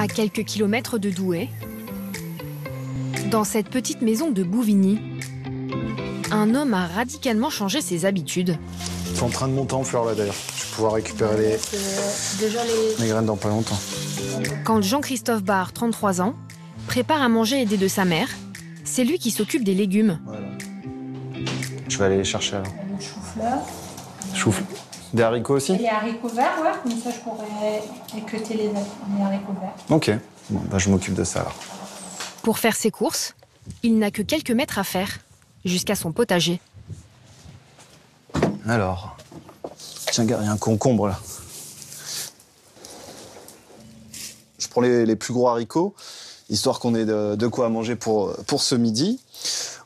À quelques kilomètres de Douai, dans cette petite maison de Bouvigny, un homme a radicalement changé ses habitudes. C'est en train de monter en fleurs là d'ailleurs. Je vais pouvoir récupérer les graines dans pas longtemps. Quand Jean-Christophe Barre, 33 ans, prépare à manger aidé de sa mère, c'est lui qui s'occupe des légumes. Voilà. Je vais aller les chercher alors. Le chou-fleur. Chou-fleur. Des haricots aussi? Et les haricots verts, ouais. Comme ça, je pourrais équeuter les haricots verts. Ok. Bon, bah, je m'occupe de ça alors. Pour faire ses courses, il n'a que quelques mètres à faire, jusqu'à son potager. Alors, tiens, regarde, il y a un concombre là. Je prends les plus gros haricots, histoire qu'on ait de quoi manger pour ce midi.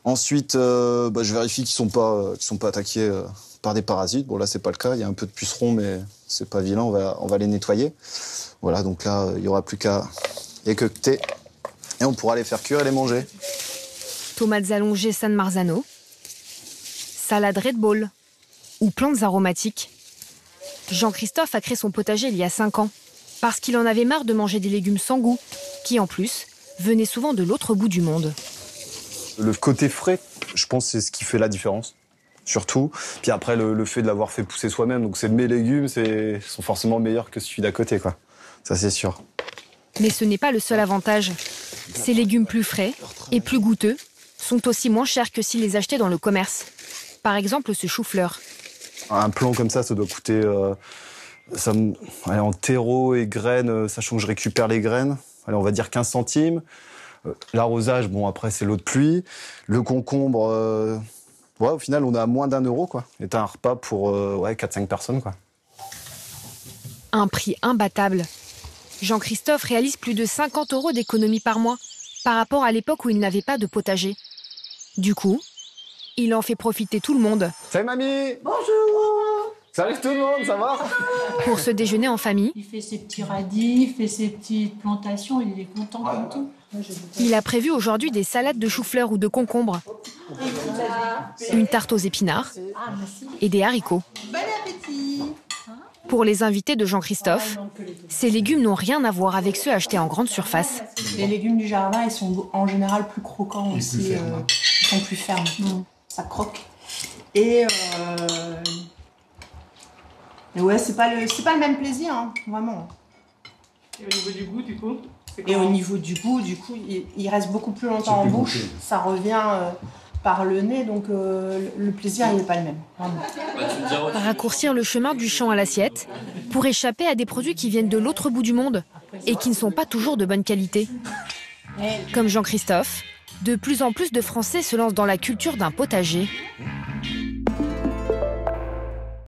Ensuite, je vérifie qu'ils sont pas attaqués par des parasites. Bon, là, c'est pas le cas. Il y a un peu de pucerons, mais c'est pas vilain. On va les nettoyer. Voilà, donc là, il y aura plus qu'à équeuter et on pourra les faire cuire et les manger. Tomates allongées San Marzano, salade Red Bull ou plantes aromatiques. Jean-Christophe a créé son potager il y a 5 ans parce qu'il en avait marre de manger des légumes sans goût qui, en plus, venaient souvent de l'autre bout du monde. Le côté frais, je pense, c'est ce qui fait la différence, surtout. Puis après, le fait de l'avoir fait pousser soi-même, donc c'est de mes légumes, sont forcément meilleurs que celui d'à côté, quoi. Ça, c'est sûr. Mais ce n'est pas le seul avantage. Ces légumes plus frais et plus goûteux sont aussi moins chers que s'ils les achetaient dans le commerce. Par exemple, ce chou-fleur. Un plant comme ça doit coûter... allez, en terreau et graines, sachant que je récupère les graines, allez, on va dire 15 centimes. L'arrosage, bon, après, c'est l'eau de pluie. Le concombre, au final, on est à moins d'1 €, quoi. Et t'as un repas pour 4-5 personnes, quoi. Un prix imbattable. Jean-Christophe réalise plus de 50 € d'économie par mois, par rapport à l'époque où il n'avait pas de potager. Du coup, il en fait profiter tout le monde. Salut mamie! Bonjour! Salut tout le monde, ça va? Pour ce déjeuner en famille, Il fait ses petits radis, il fait ses petites plantations, il est content comme tout. il a prévu aujourd'hui des salades de chou-fleur ou de concombre, une tarte aux épinards et des haricots. Bon appétit! Pour les invités de Jean-Christophe, ces légumes n'ont rien à voir avec ceux achetés en grande surface. Les légumes du jardin, ils sont en général plus croquants aussi. Ils sont plus fermes. Ça croque. Et ouais, c'est pas le même plaisir, hein, vraiment. Et au niveau du goût, du coup? Et au niveau du goût, il reste beaucoup plus longtemps en bouche. Ça revient par le nez, donc le plaisir, il n'est pas le même. Vraiment. Raccourcir le chemin du champ à l'assiette pour échapper à des produits qui viennent de l'autre bout du monde et qui ne sont pas toujours de bonne qualité. Comme Jean-Christophe, de plus en plus de Français se lancent dans la culture d'un potager.